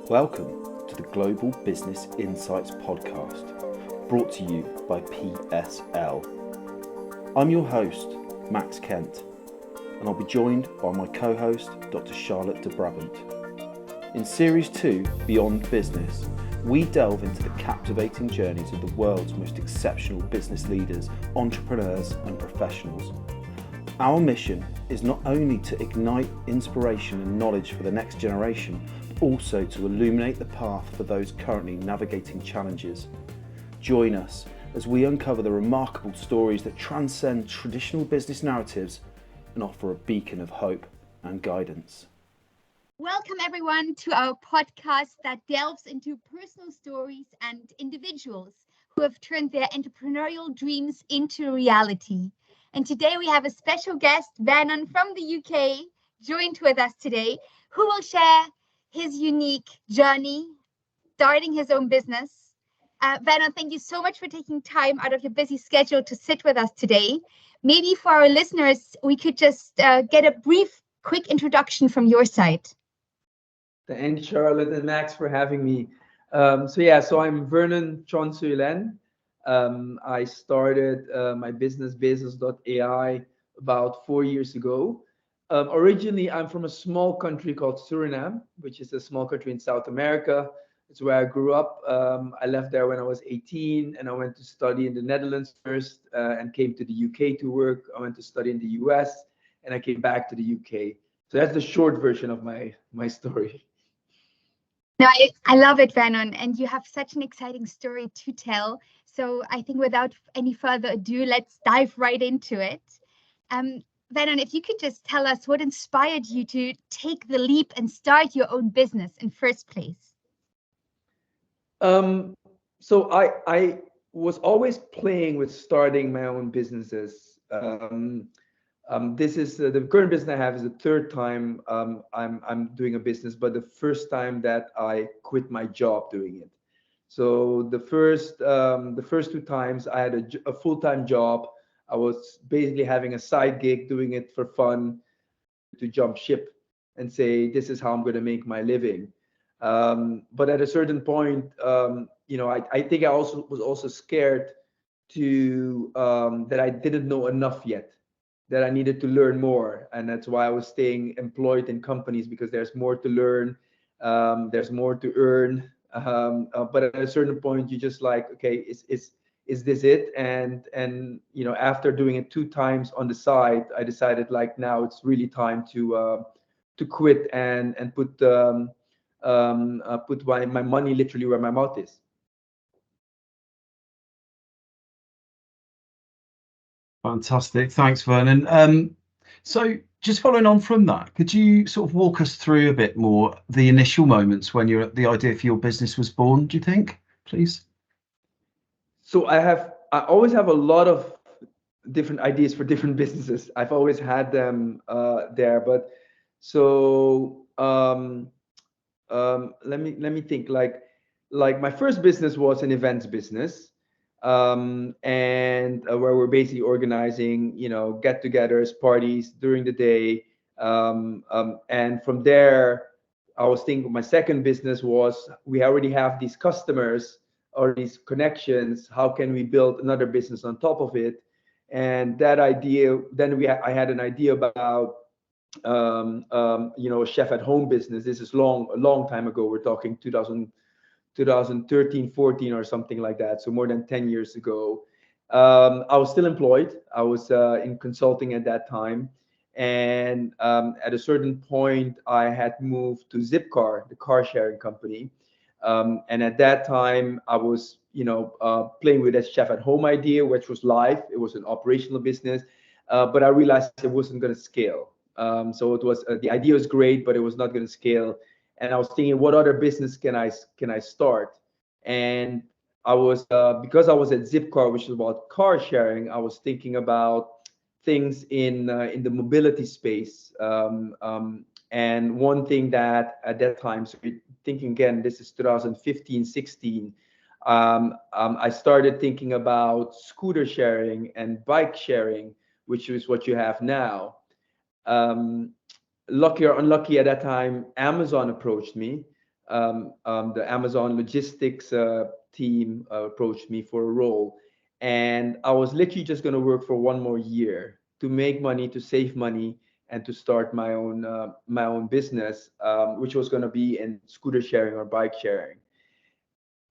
Welcome to the Global Business Insights podcast, brought to you by PSL. I'm your host, Max Kent, and I'll be joined by my co-host, Dr. Charlotte de Brabant. In Series 2, Beyond Business, we delve into the captivating journeys of the world's most exceptional business leaders, entrepreneurs, and professionals. Our mission is not only to ignite inspiration and knowledge for the next generation, but also to illuminate the path for those currently navigating challenges. Join us as we uncover the remarkable stories that transcend traditional business narratives and offer a beacon of hope and guidance. Welcome everyone to our podcast that delves into personal stories and individuals who have turned their entrepreneurial dreams into reality. And today we have a special guest, Vernon from the UK, joined with us today, who will share his unique journey starting his own business. Vernon, thank you so much for taking time out of your busy schedule to sit with us today. Maybe for our listeners, we could just get a brief, quick introduction from your side. Thank you, Charlotte and Max, for having me. So I'm Vernon Tjon-Soie-Len. I started my business, Bezos.ai, about 4 years ago. Originally, I'm from a small country called Surinam, which is a small country in South America. It's where I grew up. I left there when I was 18, and I went to study in the Netherlands first, and came to the UK to work. I went to study in the US, and I came back to the UK. So that's the short version of my story. No, I love it, Vernon, and you have such an exciting story to tell. So I think without any further ado, let's dive right into it. Vernon, if you could just tell us what inspired you to take the leap and start your own business in first place. So I was always playing with starting my own businesses. This is the current business I have is the third time I'm doing a business, but the first time that I quit my job doing it. So the first two times I had a full-time job. I was basically having a side gig, doing it for fun, to jump ship and say, this is how I'm going to make my living. But at a certain point, I think I was also scared to that I didn't know enough yet, that I needed to learn more. And that's why I was staying employed in companies, because there's more to learn, there's more to earn. But at a certain point, you just like, okay, is this it? And after doing it 2 times on the side, I decided like now it's really time to quit and put my money literally where my mouth is. Fantastic. Thanks, Vernon. So just following on from that, could you sort of walk us through a bit more the initial moments when the idea for your business was born, do you think, please? So I always have a lot of different ideas for different businesses. I've always had them there, but so let me think. Like my first business was an events business, and where we're basically organizing, get-togethers, parties during the day, and from there, I was thinking my second business was we already have these customers or these connections. How can we build another business on top of it? And that idea, then I had an idea about a chef at home business. This is a long time ago. We're talking 2013, 14 or something like that. So more than 10 years ago. I was still employed. I was in consulting at that time. And at a certain point, I had moved to Zipcar, the car sharing company. And at that time, I was, playing with that chef at home idea, which was live. It was an operational business, but I realized it wasn't going to scale. So it was the idea was great, but it was not going to scale. And I was thinking, what other business can I start? And I was because I was at Zipcar, which is about car sharing. I was thinking about things in the mobility space. And one thing that at that time, so thinking again, this is 2015, 16. I started thinking about scooter sharing and bike sharing, which is what you have now. Lucky or unlucky, at that time, Amazon approached me the Amazon logistics team approached me for a role, and I was literally just going to work for one more year to make money, to save money, and to start my own business, which was going to be in scooter sharing or bike sharing.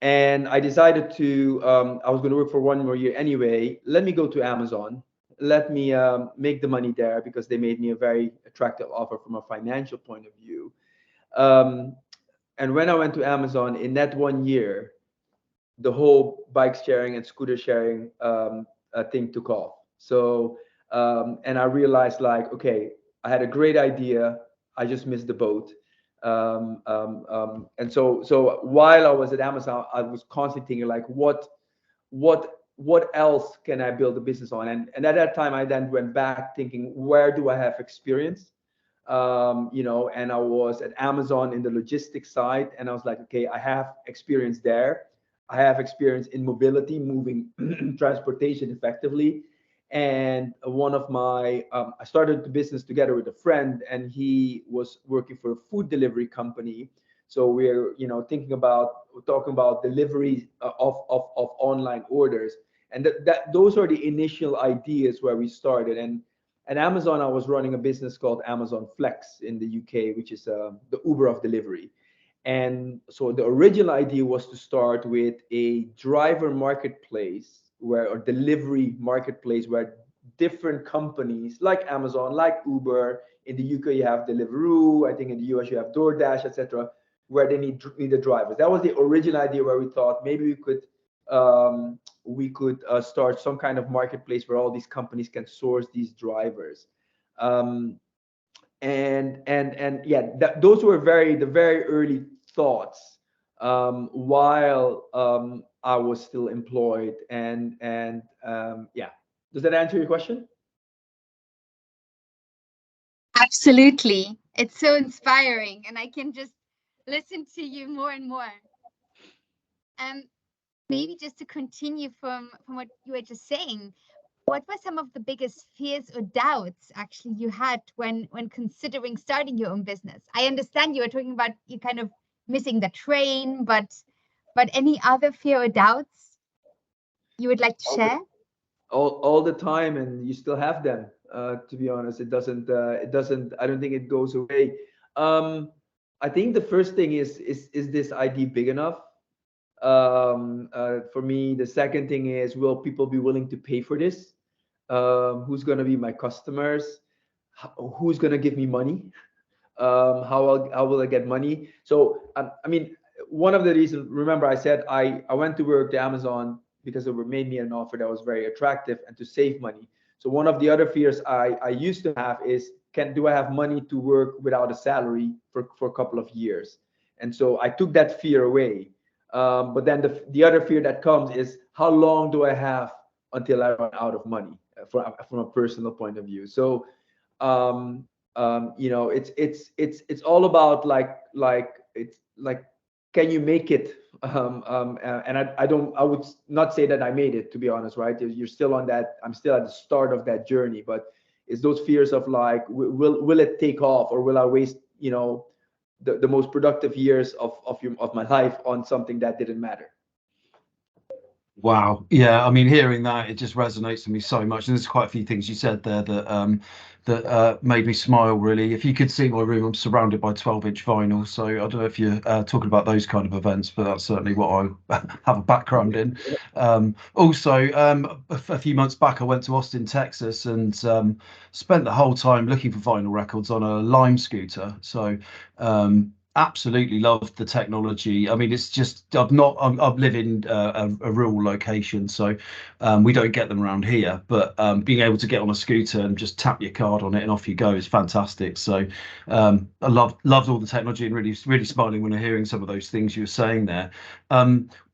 And I decided to I was going to work for one more year anyway. Let me go to Amazon. Let me make the money there, because they made me a very attractive offer from a financial point of view. Um, and when I went to Amazon in that one year, the whole bike sharing and scooter sharing thing took off. So and I realized, like, okay, I had a great idea, I just missed the boat. And so while I was at Amazon, I was constantly thinking, like, what else can I build a business on? And at that time, I then went back thinking, where do I have experience? And I was at Amazon in the logistics side, and I was like, okay, I have experience there. I have experience in mobility, moving transportation effectively. And one of my, I started the business together with a friend, and he was working for a food delivery company. So we're, talking about delivery of online orders. And those are the initial ideas where we started. And at Amazon, I was running a business called Amazon Flex in the UK, which is the Uber of delivery. And so the original idea was to start with a driver marketplace, or delivery marketplace, where different companies like Amazon, like Uber, in the UK you have Deliveroo, I think in the US you have DoorDash, etc., where they need the drivers. That was the original idea, where we thought maybe we could start some kind of marketplace where all these companies can source these drivers. Um, and yeah, those were the very early thoughts, while I was still employed. And yeah, does that answer your question? Absolutely. It's so inspiring, and I can just listen to you more and more. Um, Maybe just to continue from what you were just saying, what were some of the biggest fears or doubts actually you had when considering starting your own business? I understand you were talking about you kind of missing the train, but any other fear or doubts you would like to all the, share? all the time, and you still have them. To be honest, it doesn't, I don't think it goes away. um I think the first thing is this ID big enough? For me, the second thing is, will people be willing to pay for this? Who's going to be my customers? Who's going to give me money? How will I get money? So I mean, one of the reasons, remember, I said I went to work to Amazon because it made me an offer that was very attractive and to save money. So one of the other fears I used to have is, do I have money to work without a salary for a couple of years? And so I took that fear away. But then the other fear that comes is, how long do I have until I run out of money, from a personal point of view? So um, it's all about, it's like, can you make it? And I would not say that I made it, to be honest, right? You're still on that. I'm still at the start of that journey, but it's those fears of, like, will it take off, or will I waste, the most productive years of my life on something that didn't matter? Wow. Yeah, I mean, hearing that, it just resonates with me so much. And there's quite a few things you said there that made me smile, really. If you could see my room, I'm surrounded by 12-inch vinyl. So I don't know if you're talking about those kind of events, but that's certainly what I have a background in. Also, a few months back, I went to Austin, Texas, and spent the whole time looking for vinyl records on a Lime scooter. So absolutely loved the technology. I mean, it's just I live in a rural location, so we don't get them around here. But being able to get on a scooter and just tap your card on it and off you go is fantastic. So I loved all the technology, and really smiling when I'm hearing some of those things you were saying there.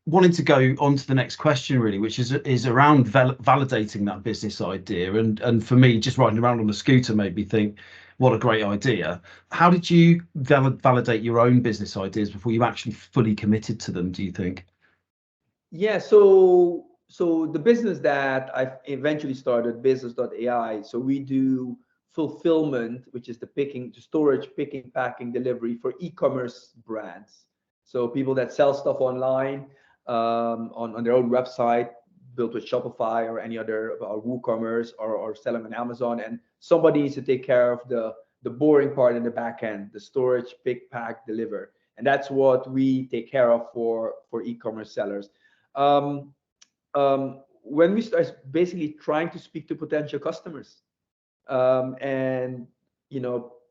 Wanting to go on to the next question, really, which is around validating that business idea. And for me, just riding around on a scooter made me think, what a great idea. How did you validate your own business ideas before you actually fully committed to them, do you think? Yeah, so the business that I eventually started, business.ai, so we do fulfillment, which is the storage, picking, packing, delivery for e-commerce brands. So people that sell stuff online, on their own website, built with Shopify or any other, or WooCommerce, or selling on Amazon, and somebody needs to take care of the boring part in the back end, the storage, pick, pack, deliver, and that's what we take care of for e-commerce sellers. Um, when we start basically trying to speak to potential customers, and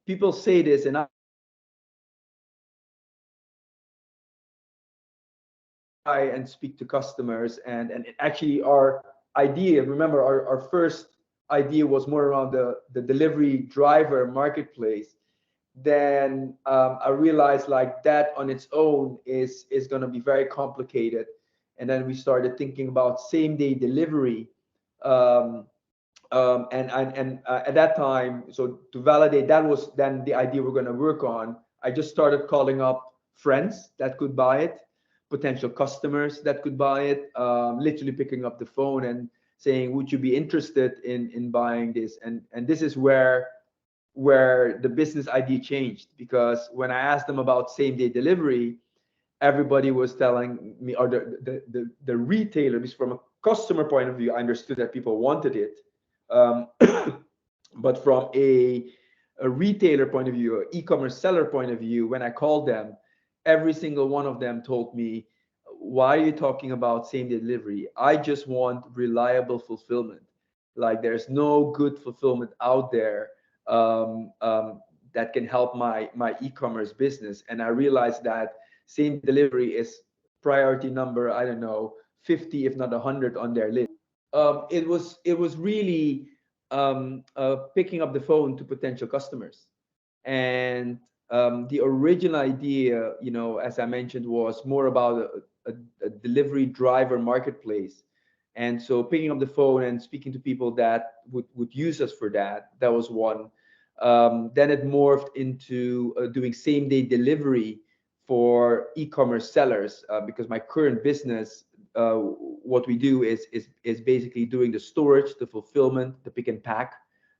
people say this, and and speak to customers, and actually our idea, remember, our first idea was more around the delivery driver marketplace. Then I realized like that on its own is going to be very complicated, and then we started thinking about same day delivery. um, and at that time, so to validate, that was then the idea we're going to work on. I just started calling up friends that could buy it, potential customers that could buy it, literally picking up the phone and saying, would you be interested in buying this? And this is where the business idea changed, because when I asked them about same day delivery, everybody was telling me, or the retailers, from a customer point of view, I understood that people wanted it. um, but from a retailer point of view, or e-commerce seller point of view, when I called them, every single one of them told me, why are you talking about same day delivery? I just want reliable fulfillment. Like, there's no good fulfillment out there, that can help my e-commerce business. And I realized that same delivery is priority number, I don't know, 50 if not 100 on their list. It was really picking up the phone to potential customers. And the original idea, as I mentioned, was more about a delivery driver marketplace. And so picking up the phone and speaking to people that would use us for that, that was one. Then it morphed into doing same day delivery for e-commerce sellers, because my current business, what we do is basically doing the storage, the fulfillment, the pick and pack,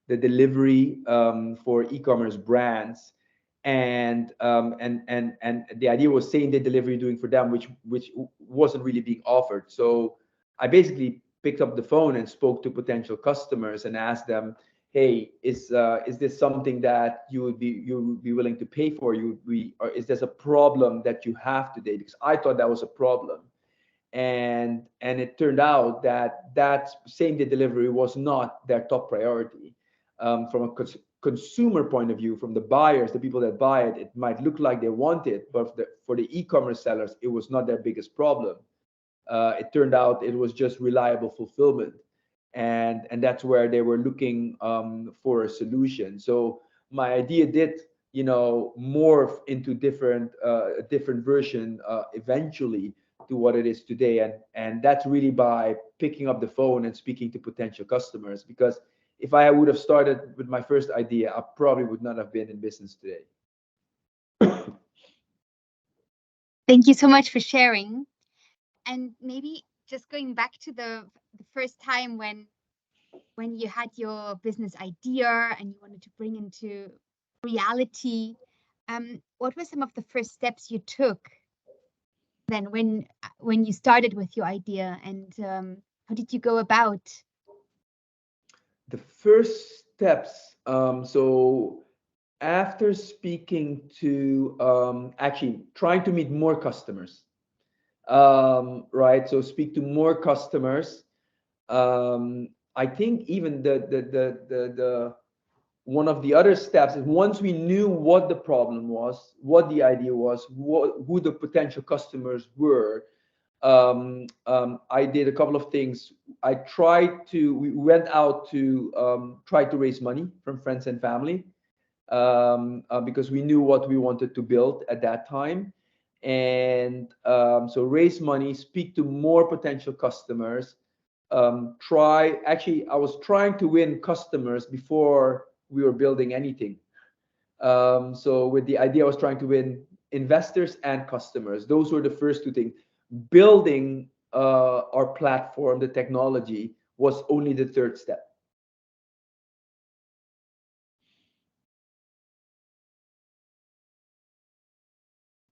the delivery, for e-commerce brands. And the idea was same day delivery doing for them, which wasn't really being offered. So I basically picked up the phone and spoke to potential customers and asked them, hey, is this something that you would be willing to pay for? Or is this a problem that you have today? Because I thought that was a problem. And it turned out that same day delivery was not their top priority. From a consumer point of view, from the buyers, the people that buy it, it might look like they want it, but for the e-commerce sellers, it was not their biggest problem. It turned out it was just reliable fulfillment, and that's where they were looking, for a solution. So my idea did, morph into a different version, eventually, to what it is today. And that's really by picking up the phone and speaking to potential customers, because if I would have started with my first idea, I probably would not have been in business today. Thank you so much for sharing. And maybe just going back to the first time when you had your business idea and you wanted to bring into reality, what were some of the first steps you took then when you started with your idea, and how did you go about? The first steps, so after speaking to, actually trying to meet more customers, right? So speak to more customers. I think even the one of the other steps is, once we knew what the problem was, what the idea was, who the potential customers were, I did a couple of things. We went out to, try to raise money from friends and family, because we knew what we wanted to build at that time. And so raise money, speak to more potential customers. I was trying to win customers before we were building anything. So with the idea, I was trying to win investors and customers. Those were the first two things. Building our platform, the technology, was only the third step.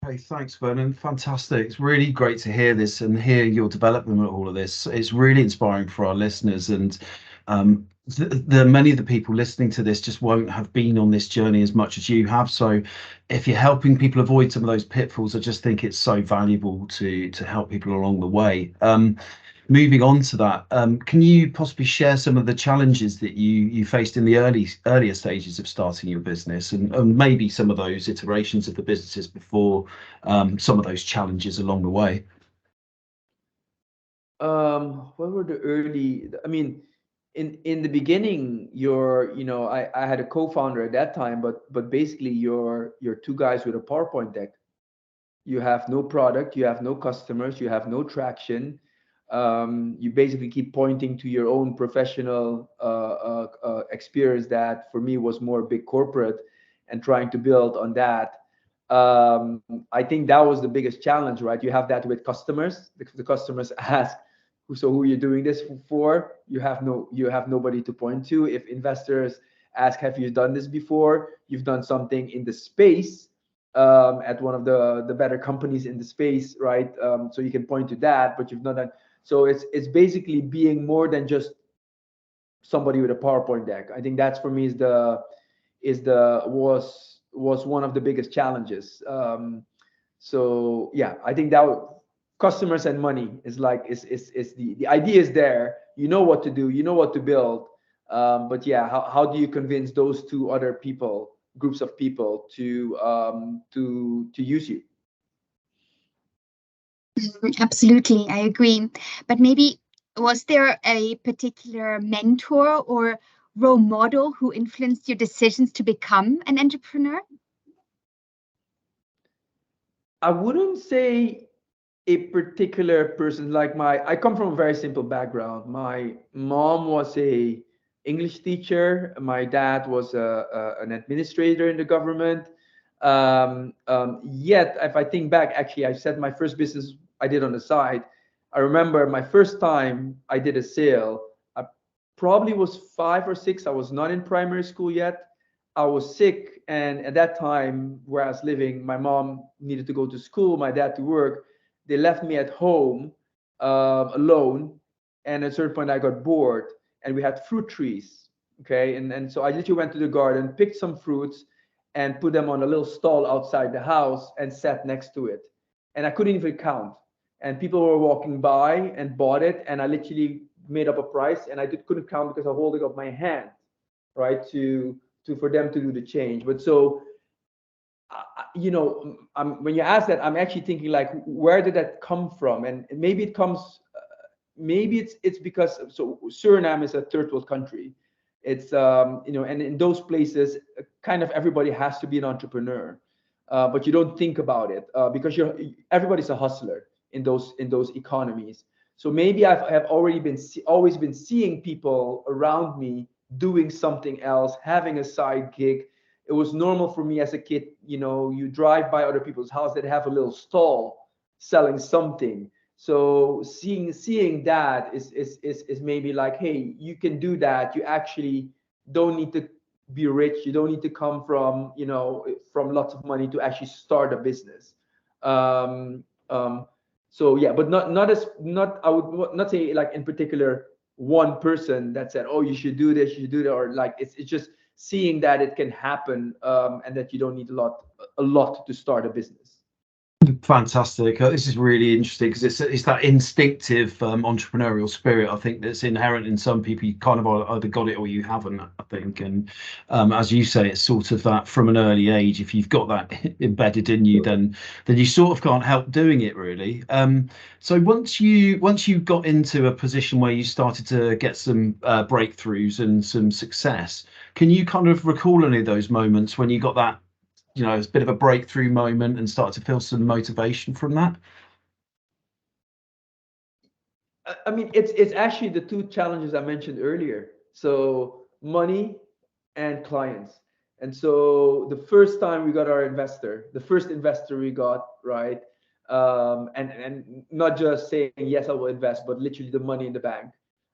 Hey, thanks, Vernon. Fantastic. It's really great to hear this and hear your development with all of this. It's really inspiring for our listeners, and the many of the people listening to this just won't have been on this journey as much as you have. So, if you're helping people avoid some of those pitfalls, I just think it's so valuable to help people along the way. Moving on to that, can you possibly share some of the challenges that you faced in the earlier stages of starting your business, and maybe some of those iterations of the businesses before, some of those challenges along the way? What were the early? I mean, in the beginning, I had a co-founder at that time, but basically you're two guys with a PowerPoint deck. You have no product, you have no customers, you have no traction. You basically keep pointing to your own professional experience that for me was more big corporate, and trying to build on that. I think that was the biggest challenge, right? You have that with customers. The customers ask, so who are you doing this for? You have nobody to point to. If investors ask, have you done this before? You've done something in the space, at one of the better companies in the space, right? So you can point to that, but you've not done. So it's basically being more than just somebody with a PowerPoint deck. I think that's for me was one of the biggest challenges. So yeah, I think that customers and money is like is the idea is there. You know what to do. You know what to build. But yeah, how do you convince those two other people, groups of people, to use you? Absolutely, I agree. But maybe was there a particular mentor or role model who influenced your decisions to become an entrepreneur? I wouldn't say a particular person. Like I come from a very simple background. My mom was a English teacher. My dad was an administrator in the government. Yet, if I think back, actually, I said my first business I did on the side. I remember my first time I did a sale. I probably was 5 or 6. I was not in primary school yet. I was sick, and at that time where I was living, my mom needed to go to school, my dad to work. They left me at home, alone, and at a certain point I got bored, and we had fruit trees. Okay, and so I literally went to the garden, picked some fruits, and put them on a little stall outside the house and sat next to it. And I couldn't even count. And people were walking by and bought it, and I literally made up a price, and couldn't count because I hold it up my hand, right, to for them to do the change. But so when you ask that, I'm actually thinking like, where did that come from? And maybe it comes, maybe it's because so Surinam is a third world country. It's and in those places, kind of everybody has to be an entrepreneur, but you don't think about it because everybody's a hustler in those economies. So maybe I have always been seeing people around me doing something else, having a side gig. It was normal for me as a kid. You drive by other people's house that have a little stall selling something. So seeing that is maybe like, hey, you can do that. You actually don't need to be rich. You don't need to come from lots of money to actually start a business. Um, um, so yeah, but not I would not say like in particular one person that said, oh, you should do this, you should do that, or like it's just seeing that it can happen, and that you don't need a lot to start a business. Fantastic. This is really interesting because it's that instinctive entrepreneurial spirit, I think, that's inherent in some people. You kind of either got it or you haven't, I think. And as you say, it's sort of that from an early age. If you've got that embedded in you, then you sort of can't help doing it, really. So once you got into a position where you started to get some breakthroughs and some success, can you kind of recall any of those moments when you got that, it's a bit of a breakthrough moment and start to feel some motivation from that? I mean, it's actually the two challenges I mentioned earlier. So money and clients. And so the first time we got the first investor we got, right? And not just saying yes, I will invest, but literally the money in the bank.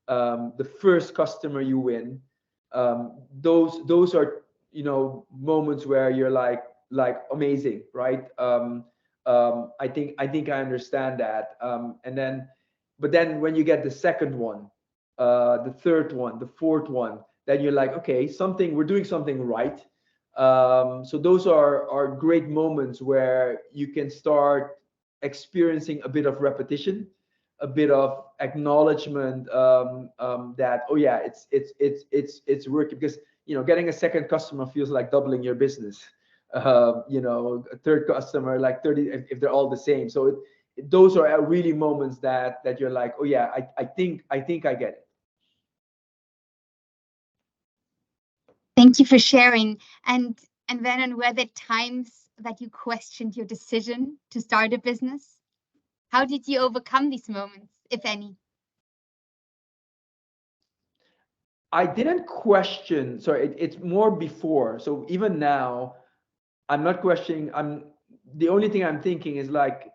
The first customer you win. Those are moments where you're like amazing, right? I understand that. But then when you get the second one, the third one, the fourth one, then you're like, okay, we're doing something right. So those are great moments where you can start experiencing a bit of repetition, a bit of acknowledgement, that, oh yeah, it's working, because getting a second customer feels like doubling your business. A third customer, like 30, if they're all the same. So those are really moments that you're like, oh yeah, I think I get it. Thank you for sharing. And Vernon, were there times that you questioned your decision to start a business? How did you overcome these moments, if any? I didn't question. Sorry, it's more before. So even now, I'm not questioning. The only thing I'm thinking is like,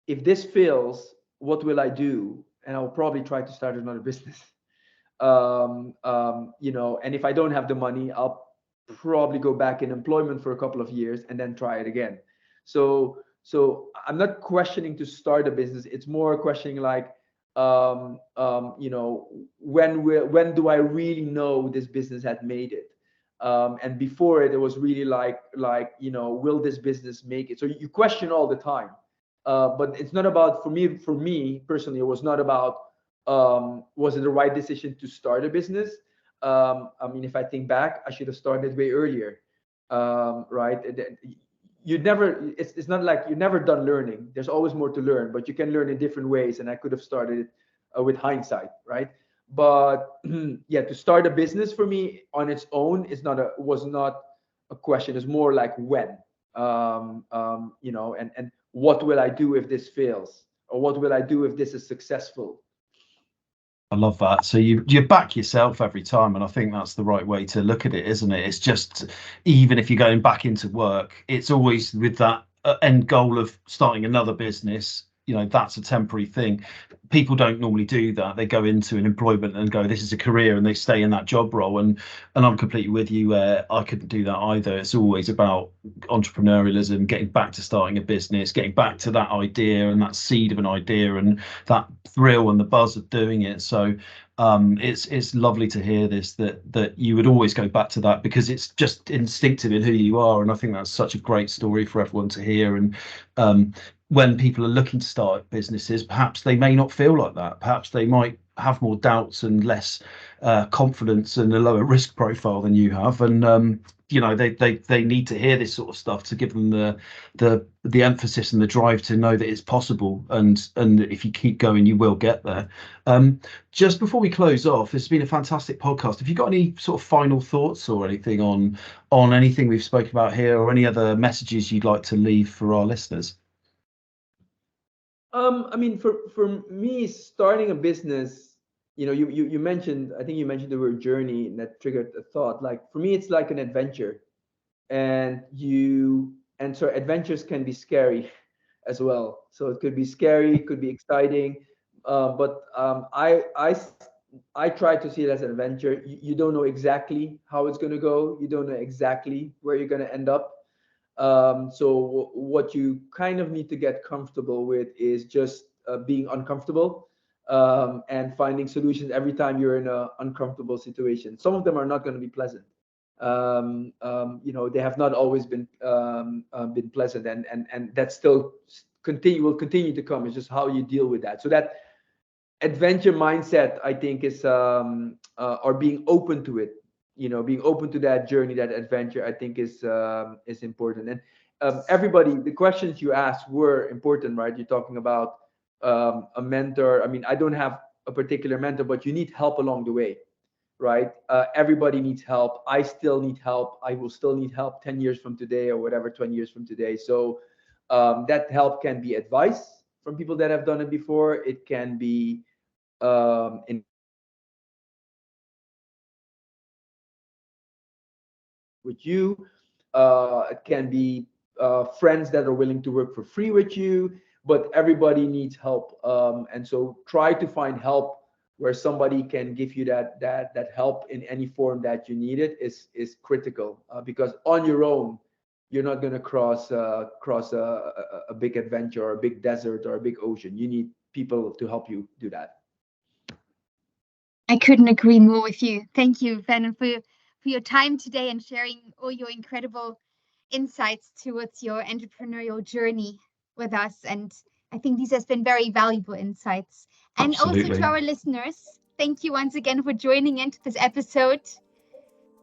if this fails, what will I do? And I'll probably try to start another business. And if I don't have the money, I'll probably go back in employment for a couple of years and then try it again. So I'm not questioning to start a business. It's more questioning like, when do I really know this business had made it? And before it was really like, will this business make it? So you question all the time. But it's not about, for me personally, it was not about, was it the right decision to start a business? If I think back, I should have started way earlier. Right? It's not like you're never done learning. There's always more to learn, but you can learn in different ways. And I could have started with hindsight, right? But yeah, to start a business for me on its own was not a question. It's more like when, and what will I do if this fails, or what will I do if this is successful? I love that. So you back yourself every time, and I think that's the right way to look at it, isn't it? It's just, even if you're going back into work, it's always with that end goal of starting another business. That's a temporary thing. People don't normally do that. They go into an employment and go, this is a career, and they stay in that job role. And I'm completely with you. I couldn't do that either. It's always about entrepreneurialism, getting back to starting a business, getting back to that idea and that seed of an idea and that thrill and the buzz of doing it. So it's lovely to hear this, that you would always go back to that, because it's just instinctive in who you are. And I think that's such a great story for everyone to hear. And when people are looking to start businesses, perhaps they may not feel like that. Perhaps they might have more doubts and less confidence and a lower risk profile than you have. And they need to hear this sort of stuff to give them the emphasis and the drive to know that it's possible. And if you keep going, you will get there. Just before we close off, it's been a fantastic podcast. Have you got any sort of final thoughts or anything on anything we've spoken about here, or any other messages you'd like to leave for our listeners? For me, starting a business, you mentioned, I think you mentioned the word journey, and that triggered a thought. Like, for me, it's like an adventure, and so adventures can be scary as well. So it could be scary, it could be exciting, but I try to see it as an adventure. You don't know exactly how it's going to go. You don't know exactly where you're going to end up. So what you kind of need to get comfortable with is just being uncomfortable, and finding solutions every time you're in an uncomfortable situation. Some of them are not going to be pleasant. They have not always been pleasant, and that still will continue to come. It's just how you deal with that. So that adventure mindset, I think, is or being open to it. Being open to that journey, that adventure, I think is important. And everybody, the questions you asked were important, right? You're talking about a mentor. I don't have a particular mentor, but you need help along the way, right? Everybody needs help. I still need help. I will still need help 10 years from today, or whatever, 20 years from today. So that help can be advice from people that have done it before. It can be in with you. It can be friends that are willing to work for free with you, but everybody needs help. And so try to find help where somebody can give you that help in any form that you need it is critical, because on your own, You're not going to cross a big adventure or a big desert or a big ocean. You need people to help you do that. I couldn't agree more with you. Thank you, Vernon, for your time today and sharing all your incredible insights towards your entrepreneurial journey with us. And I think these has been very valuable insights. And Absolutely. also to our listeners, thank you once again for joining into this episode.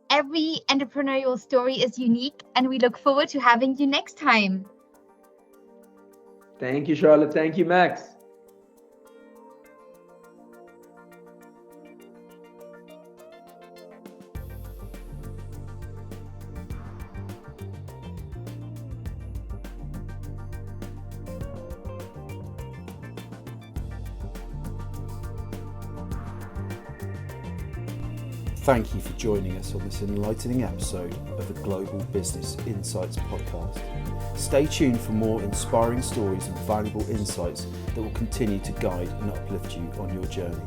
Every entrepreneurial story is unique, and we look forward to having you next time. Thank you, Charlotte. Thank you, Max. Thank you for joining us on this enlightening episode of the Global Business Insights podcast. Stay tuned for more inspiring stories and valuable insights that will continue to guide and uplift you on your journey.